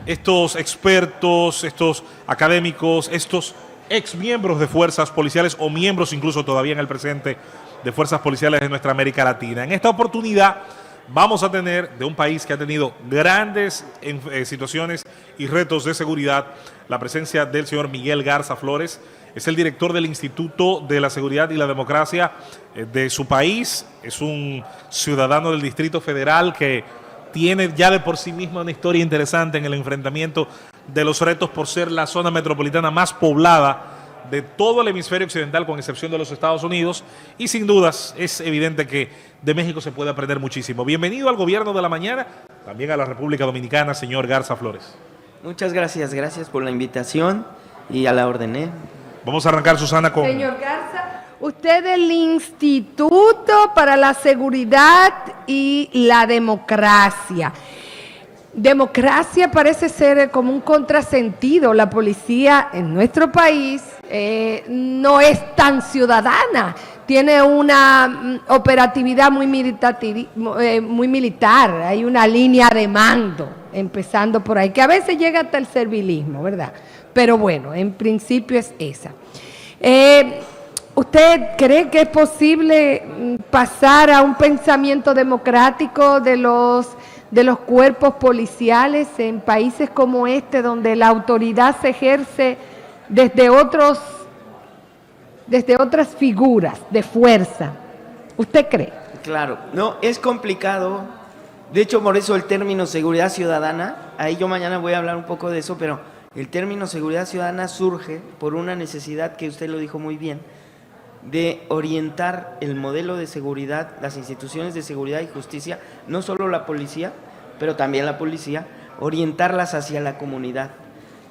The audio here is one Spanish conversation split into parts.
estos expertos, estos académicos, estos exmiembros de fuerzas policiales o miembros incluso todavía en el presente de fuerzas policiales de nuestra América Latina. En esta oportunidad vamos a tener de un país que ha tenido grandes situaciones y retos de seguridad la presencia del señor Miguel Garza Flores. Es el director del Instituto de la Seguridad y la Democracia de su país. Es un ciudadano del Distrito Federal que tiene ya de por sí misma una historia interesante en el enfrentamiento de los retos por ser la zona metropolitana más poblada de todo el hemisferio occidental, con excepción de los Estados Unidos, y sin dudas es evidente que de México se puede aprender muchísimo. Bienvenido al Gobierno de la Mañana, también a la República Dominicana, señor Garza Flores. Muchas gracias, gracias por la invitación y a la orden, ¿eh? Vamos a arrancar, Susana, con... Señor Garza, usted del Instituto para la Seguridad y la Democracia. Democracia parece ser como un contrasentido. La policía en nuestro país no es tan ciudadana. Tiene una operatividad muy militar. Hay una línea de mando, empezando por ahí, que a veces llega hasta el servilismo, ¿verdad? Pero bueno, en principio es esa. ¿Usted cree que es posible pasar a un pensamiento democrático de los cuerpos policiales en países como este, donde la autoridad se ejerce desde otras figuras de fuerza? ¿Usted cree? Claro, no, es complicado. De hecho, por eso el término seguridad ciudadana, ahí yo mañana voy a hablar un poco de eso, pero el término seguridad ciudadana surge por una necesidad que usted lo dijo muy bien, de orientar el modelo de seguridad, las instituciones de seguridad y justicia, no solo la policía, pero también la policía, orientarlas hacia la comunidad.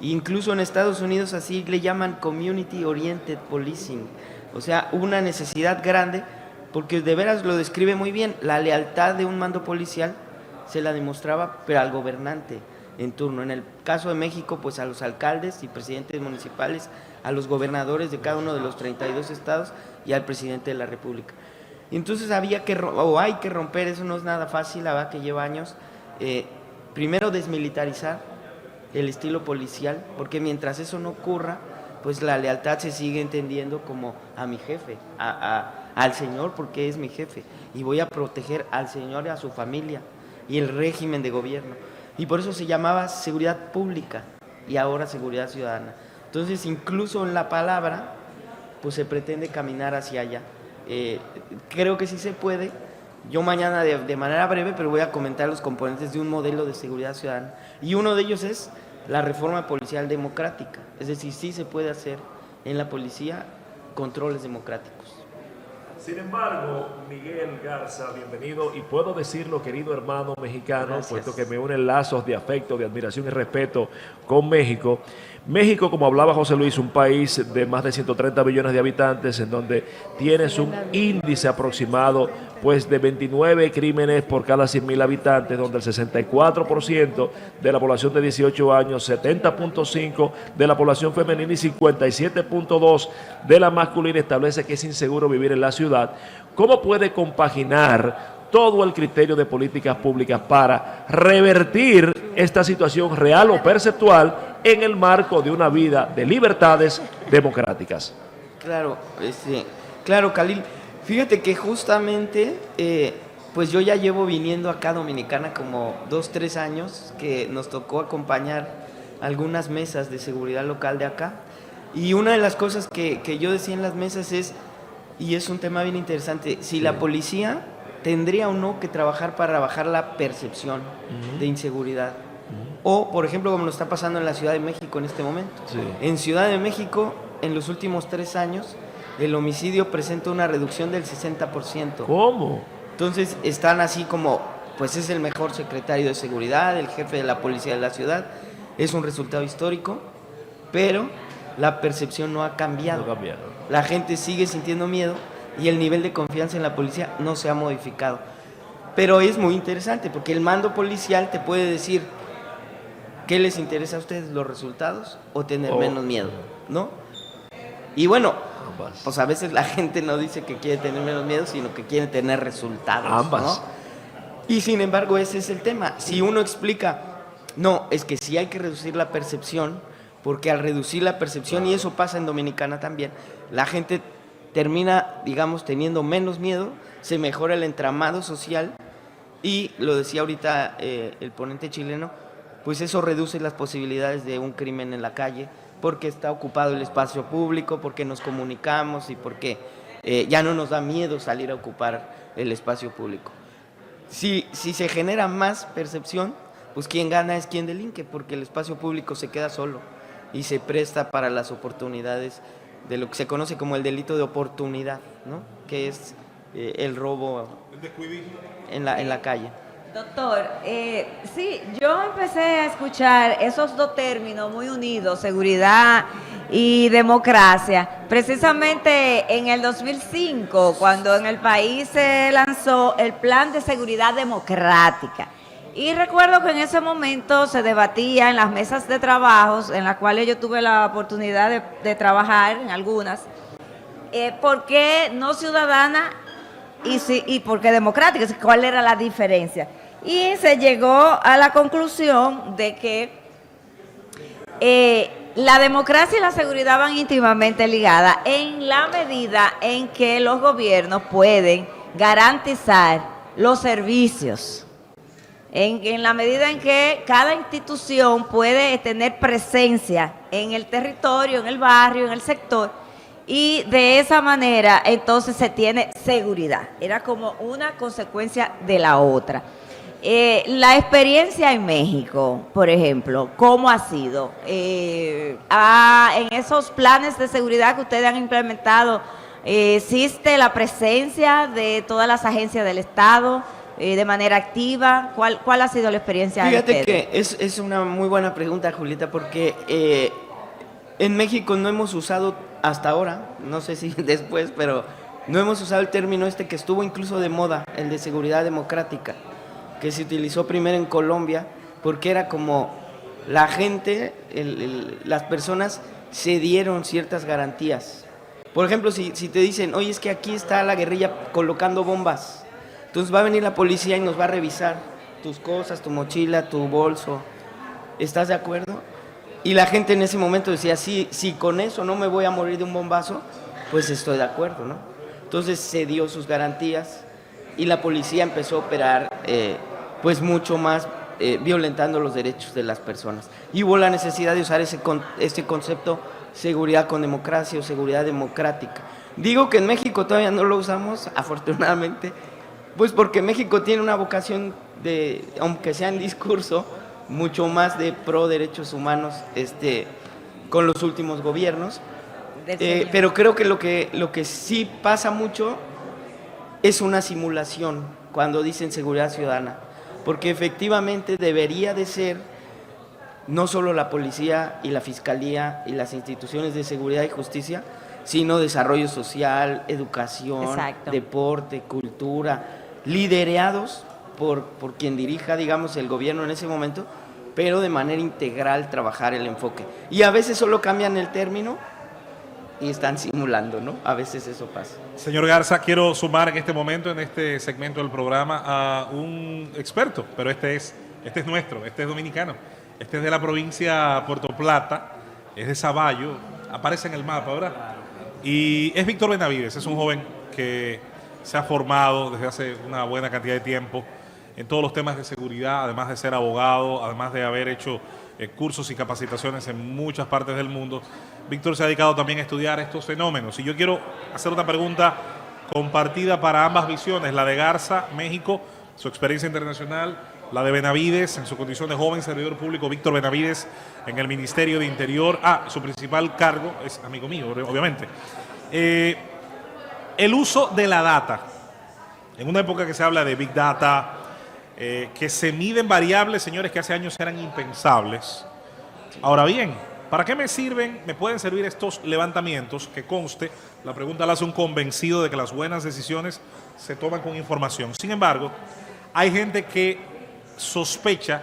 Incluso en Estados Unidos así le llaman Community Oriented Policing, o sea, una necesidad grande, porque de veras lo describe muy bien, la lealtad de un mando policial se la demostraba, pero al gobernante en turno. En el caso de México, pues a los alcaldes y presidentes municipales, a los gobernadores de cada uno de los 32 estados y al presidente de la República. Entonces hay que romper, eso no es nada fácil, la verdad que lleva años. Primero desmilitarizar el estilo policial, porque mientras eso no ocurra, pues la lealtad se sigue entendiendo como a mi jefe, al señor, porque es mi jefe, y voy a proteger al señor y a su familia y el régimen de gobierno. Y por eso se llamaba seguridad pública y ahora seguridad ciudadana. Entonces, incluso en la palabra, pues se pretende caminar hacia allá. Creo que sí se puede. Yo mañana de manera breve, pero voy a comentar los componentes de un modelo de seguridad ciudadana. Y uno de ellos es la reforma policial democrática. Es decir, sí se puede hacer en la policía controles democráticos. Sin embargo, Miguel Garza, bienvenido, y puedo decirlo, querido hermano mexicano, Gracias. puesto que me unen lazos de afecto, de admiración y respeto con México. México, como hablaba José Luis, un país de más de 130 millones de habitantes, en donde tienes un índice aproximado pues de 29 crímenes por cada 100.000 habitantes, donde el 64% de la población de 18 años, 70.5% de la población femenina y 57.2% de la masculina establece que es inseguro vivir en la ciudad. ¿Cómo puede compaginar todo el criterio de políticas públicas para revertir esta situación real o perceptual en el marco de una vida de libertades democráticas? Claro, claro, Khalil. Fíjate que justamente, pues yo ya llevo viniendo acá a Dominicana como 2-3 años, que nos tocó acompañar algunas mesas de seguridad local de acá. Y una de las cosas que yo decía en las mesas es, y es un tema bien interesante, si la policía tendría o no que trabajar para bajar la percepción de inseguridad. O, por ejemplo, como nos está pasando en la Ciudad de México en este momento. Sí. En Ciudad de México, en los últimos 3 años, el homicidio presenta una reducción del 60%. ¿Cómo? Entonces están así como, pues es el mejor secretario de seguridad, el jefe de la policía de la ciudad, es un resultado histórico, pero la percepción no ha cambiado. No ha cambiado. La gente sigue sintiendo miedo y el nivel de confianza en la policía no se ha modificado. Pero es muy interesante porque el mando policial te puede decir qué les interesa a ustedes, los resultados o tener menos miedo, ¿no? Y bueno, Ambas. pues a veces la gente no dice que quiere tener menos miedo, sino que quiere tener resultados, Ambas. ¿no? Y sin embargo ese es el tema. Si uno explica No, es que sí hay que reducir la percepción, porque al reducir la percepción, y eso pasa en Dominicana también, la gente termina, digamos, teniendo menos miedo, se mejora el entramado social y, lo decía ahorita el ponente chileno, pues eso reduce las posibilidades de un crimen en la calle, porque está ocupado el espacio público, porque nos comunicamos y porque ya no nos da miedo salir a ocupar el espacio público. Si se genera más percepción, pues quien gana es quien delinque, porque el espacio público se queda solo y se presta para las oportunidades de lo que se conoce como el delito de oportunidad, ¿no? Que es el robo en la calle. Doctor, sí, yo empecé a escuchar esos dos términos muy unidos, seguridad y democracia, precisamente en el 2005, cuando en el país se lanzó el Plan de Seguridad Democrática. Y recuerdo que en ese momento se debatía en las mesas de trabajos, en las cuales yo tuve la oportunidad de trabajar en algunas, ¿por qué no ciudadana y por qué democrática? ¿Cuál era la diferencia? Y se llegó a la conclusión de que la democracia y la seguridad van íntimamente ligadas en la medida en que los gobiernos pueden garantizar los servicios, en la medida en que cada institución puede tener presencia en el territorio, en el barrio, en el sector, y de esa manera entonces se tiene seguridad. Era como una consecuencia de la otra. La experiencia en México, por ejemplo, ¿cómo ha sido? En esos planes de seguridad que ustedes han implementado, ¿existe la presencia de todas las agencias del Estado de manera activa? ¿Cuál ha sido la experiencia de ustedes? Fíjate que es una muy buena pregunta, Julieta, porque en México no hemos usado hasta ahora, no sé si después, pero no hemos usado el término que estuvo incluso de moda, el de seguridad democrática, que se utilizó primero en Colombia, porque era como la gente, las personas se dieron ciertas garantías. Por ejemplo, si te dicen, oye, es que aquí está la guerrilla colocando bombas, entonces va a venir la policía y nos va a revisar tus cosas, tu mochila, tu bolso, ¿estás de acuerdo? Y la gente en ese momento decía, si con eso no me voy a morir de un bombazo, pues estoy de acuerdo, ¿no? Entonces se dio sus garantías y la policía empezó a operar pues mucho más violentando los derechos de las personas. Y hubo la necesidad de usar ese concepto seguridad con democracia o seguridad democrática. Digo que en México todavía no lo usamos, afortunadamente, pues porque México tiene una vocación de, aunque sea en discurso, mucho más de pro derechos humanos con los últimos gobiernos. Pero creo que lo que sí pasa mucho es una simulación cuando dicen seguridad ciudadana, porque efectivamente debería de ser no solo la policía y la fiscalía y las instituciones de seguridad y justicia, sino desarrollo social, educación, Exacto. deporte, cultura, liderados por quien dirija, digamos, el gobierno en ese momento, pero de manera integral trabajar el enfoque. Y a veces solo cambian el término y están simulando, ¿no? A veces eso pasa. Señor Garza, quiero sumar en este momento, en este segmento del programa, a un experto, pero este es nuestro, este es dominicano, este es de la provincia de Puerto Plata, es de Saballo, aparece en el mapa, ¿verdad? Y es Víctor Benavides, es un joven que se ha formado desde hace una buena cantidad de tiempo en todos los temas de seguridad, además de ser abogado, además de haber hecho cursos y capacitaciones en muchas partes del mundo. Víctor se ha dedicado también a estudiar estos fenómenos. Y yo quiero hacer una pregunta compartida para ambas visiones, la de Garza, México, su experiencia internacional, la de Benavides en su condición de joven servidor público, Víctor Benavides en el Ministerio de Interior. Su principal cargo es amigo mío, obviamente. El uso de la data, en una época que se habla de Big Data, que se miden variables, señores, que hace años eran impensables. Ahora bien, ¿para qué me pueden servir estos levantamientos? Que conste, la pregunta la hace un convencido de que las buenas decisiones se toman con información. Sin embargo, hay gente que sospecha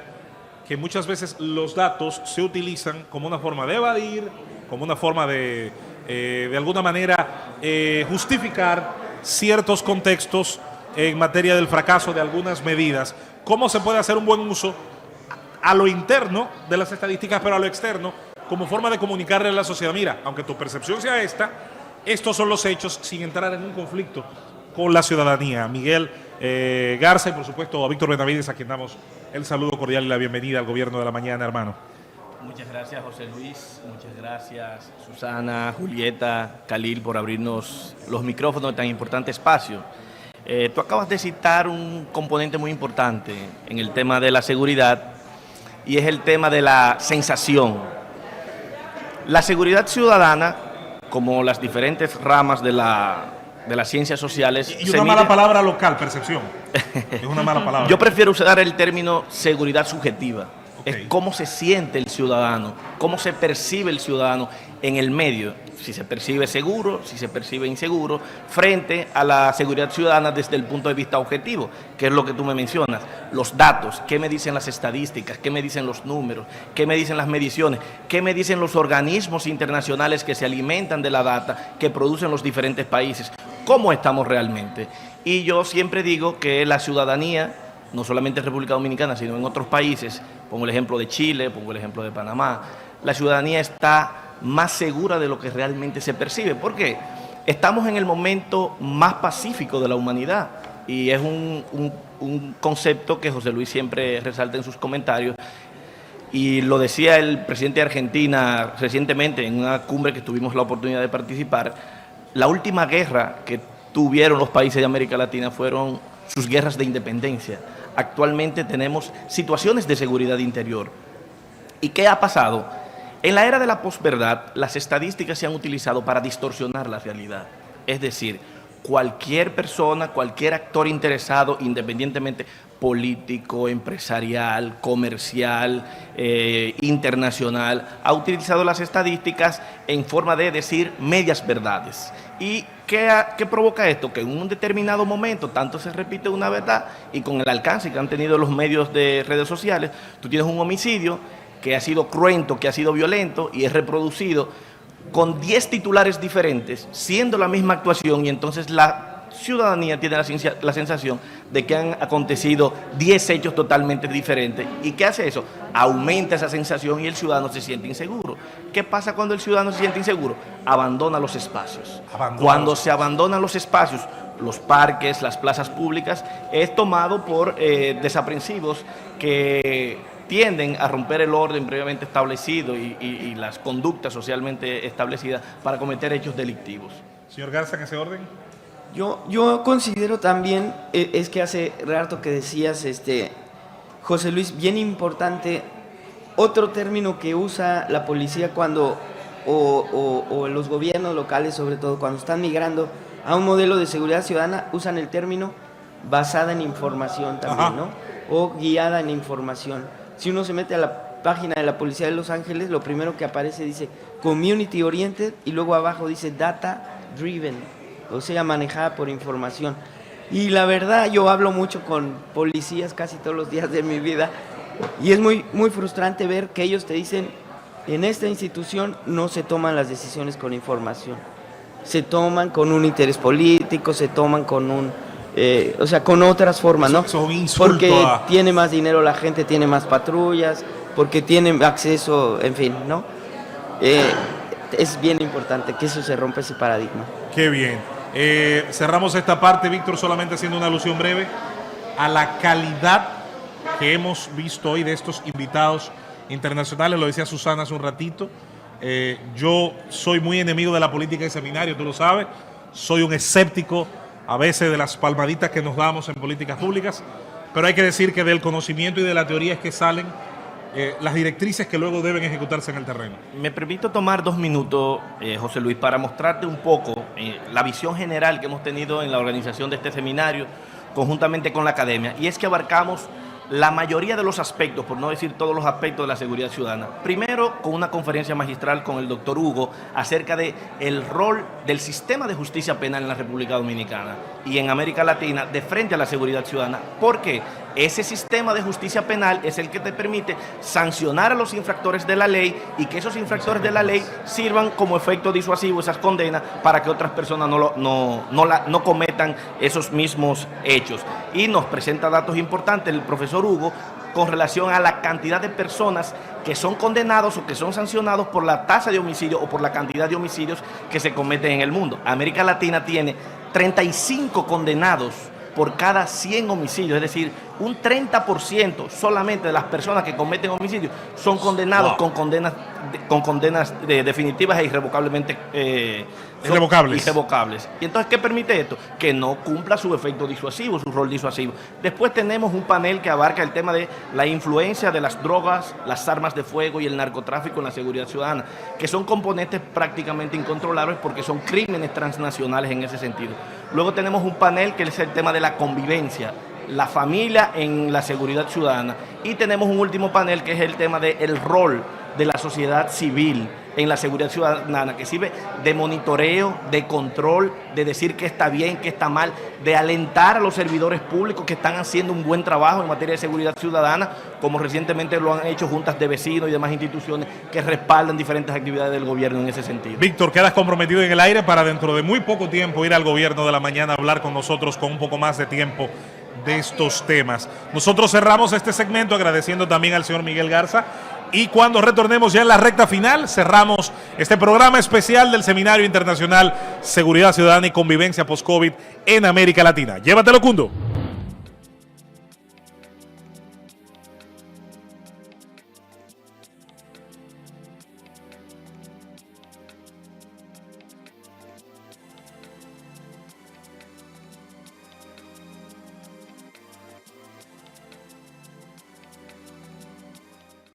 que muchas veces los datos se utilizan como una forma de evadir, como una forma de alguna manera, justificar ciertos contextos en materia del fracaso de algunas medidas. ¿Cómo se puede hacer un buen uso a lo interno de las estadísticas, pero a lo externo, como forma de comunicarle a la sociedad, mira, aunque tu percepción sea esta, estos son los hechos, sin entrar en un conflicto con la ciudadanía. Miguel Garza y por supuesto a Víctor Benavides, a quien damos el saludo cordial y la bienvenida al Gobierno de la Mañana, hermano. Muchas gracias, José Luis. Muchas gracias, Susana, Julieta, Khalil, por abrirnos los micrófonos de tan importante espacio. Tú acabas de citar un componente muy importante en el tema de la seguridad y es el tema de la sensación. La seguridad ciudadana, como las diferentes ramas de las ciencias sociales... Y una mala palabra local, percepción. Es una mala palabra. Yo prefiero usar el término seguridad subjetiva. Okay. Es cómo se siente el ciudadano, cómo se percibe el ciudadano en el medio, si se percibe seguro, si se percibe inseguro, frente a la seguridad ciudadana desde el punto de vista objetivo, que es lo que tú me mencionas, los datos, qué me dicen las estadísticas, qué me dicen los números, qué me dicen las mediciones, qué me dicen los organismos internacionales que se alimentan de la data que producen los diferentes países, cómo estamos realmente. Y yo siempre digo que la ciudadanía, no solamente en República Dominicana, sino en otros países, pongo el ejemplo de Chile, pongo el ejemplo de Panamá, la ciudadanía está más segura de lo que realmente se percibe. ¿Por qué? Estamos en el momento más pacífico de la humanidad y es un concepto que José Luis siempre resalta en sus comentarios y lo decía el presidente de Argentina recientemente en una cumbre que tuvimos la oportunidad de participar. La última guerra que tuvieron los países de América Latina fueron sus guerras de independencia. Actualmente tenemos situaciones de seguridad interior. ¿Y qué ha pasado? En la era de la posverdad, las estadísticas se han utilizado para distorsionar la realidad. Es decir, cualquier persona, cualquier actor interesado, independientemente político, empresarial, comercial, internacional, ha utilizado las estadísticas en forma de decir medias verdades. ¿Y qué provoca esto? Que en un determinado momento tanto se repite una verdad y con el alcance que han tenido los medios de redes sociales, tú tienes un homicidio que ha sido cruento, que ha sido violento y es reproducido con 10 titulares diferentes, siendo la misma actuación y entonces la ciudadanía tiene la sensación de que han acontecido 10 hechos totalmente diferentes. ¿Y qué hace eso? Aumenta esa sensación y el ciudadano se siente inseguro. ¿Qué pasa cuando el ciudadano se siente inseguro? Abandona los espacios. Cuando se abandonan los espacios, los parques, las plazas públicas, es tomado por desaprensivos que tienden a romper el orden previamente establecido y las conductas socialmente establecidas para cometer hechos delictivos. Señor Garza, en ese orden. Yo considero también, es que hace rato que decías, José Luis, bien importante, otro término que usa la policía cuando, o los gobiernos locales sobre todo, cuando están migrando a un modelo de seguridad ciudadana, usan el término basada en información también, Ajá. ¿no? O guiada en información. Si uno se mete a la página de la Policía de Los Ángeles, lo primero que aparece dice Community Oriented y luego abajo dice Data Driven, o sea, manejada por información. Y la verdad, yo hablo mucho con policías casi todos los días de mi vida y es muy, muy frustrante ver que ellos te dicen, en esta institución no se toman las decisiones con información, se toman con un interés político, se toman con un... o sea, con otras formas, ¿no? Eso es un insulto porque a... tiene más dinero la gente, tiene más patrullas, porque tiene acceso, en fin, ¿no? Es bien importante que eso se rompa ese paradigma. Qué bien. Cerramos esta parte, Víctor, solamente haciendo una alusión breve a la calidad que hemos visto hoy de estos invitados internacionales. Lo decía Susana hace un ratito. Yo soy muy enemigo de la política de seminario, tú lo sabes. Soy un escéptico a veces de las palmaditas que nos damos en políticas públicas, pero hay que decir que del conocimiento y de la teoría es que salen las directrices que luego deben ejecutarse en el terreno. Me permito tomar 2 minutos, José Luis, para mostrarte un poco la visión general que hemos tenido en la organización de este seminario, conjuntamente con la academia, y es que abarcamos la mayoría de los aspectos, por no decir todos los aspectos de la seguridad ciudadana. Primero, con una conferencia magistral con el doctor Hugo acerca de el rol del sistema de justicia penal en la República Dominicana y en América Latina de frente a la seguridad ciudadana. ¿Por qué? Ese sistema de justicia penal es el que te permite sancionar a los infractores de la ley y que esos infractores de la ley sirvan como efecto disuasivo esas condenas para que otras personas no cometan esos mismos hechos. Y nos presenta datos importantes el profesor Hugo con relación a la cantidad de personas que son condenados o que son sancionados por la tasa de homicidio o por la cantidad de homicidios que se cometen en el mundo. América Latina tiene 35 condenados por cada 100 homicidios, es decir, un 30% solamente de las personas que cometen homicidios son condenados con condenas definitivas e irrevocablemente irrevocables. Y entonces, ¿qué permite esto? Que no cumpla su efecto disuasivo, su rol disuasivo. Después tenemos un panel que abarca el tema de la influencia de las drogas, las armas de fuego y el narcotráfico en la seguridad ciudadana, que son componentes prácticamente incontrolables porque son crímenes transnacionales en ese sentido. Luego tenemos un panel que es el tema de la convivencia, la familia en la seguridad ciudadana. Y tenemos un último panel que es el tema del rol de la sociedad civil en la seguridad ciudadana, que sirve de monitoreo, de control, de decir qué está bien, qué está mal, de alentar a los servidores públicos que están haciendo un buen trabajo en materia de seguridad ciudadana, como recientemente lo han hecho juntas de vecinos y demás instituciones que respaldan diferentes actividades del gobierno en ese sentido. Víctor, quedas comprometido en el aire para dentro de muy poco tiempo ir al gobierno de la mañana a hablar con nosotros con un poco más de tiempo de estos temas. Nosotros cerramos este segmento agradeciendo también al señor Miguel Garza. Y cuando retornemos ya en la recta final, cerramos este programa especial del Seminario Internacional Seguridad Ciudadana y Convivencia Post-COVID en América Latina. Llévatelo, Cundo.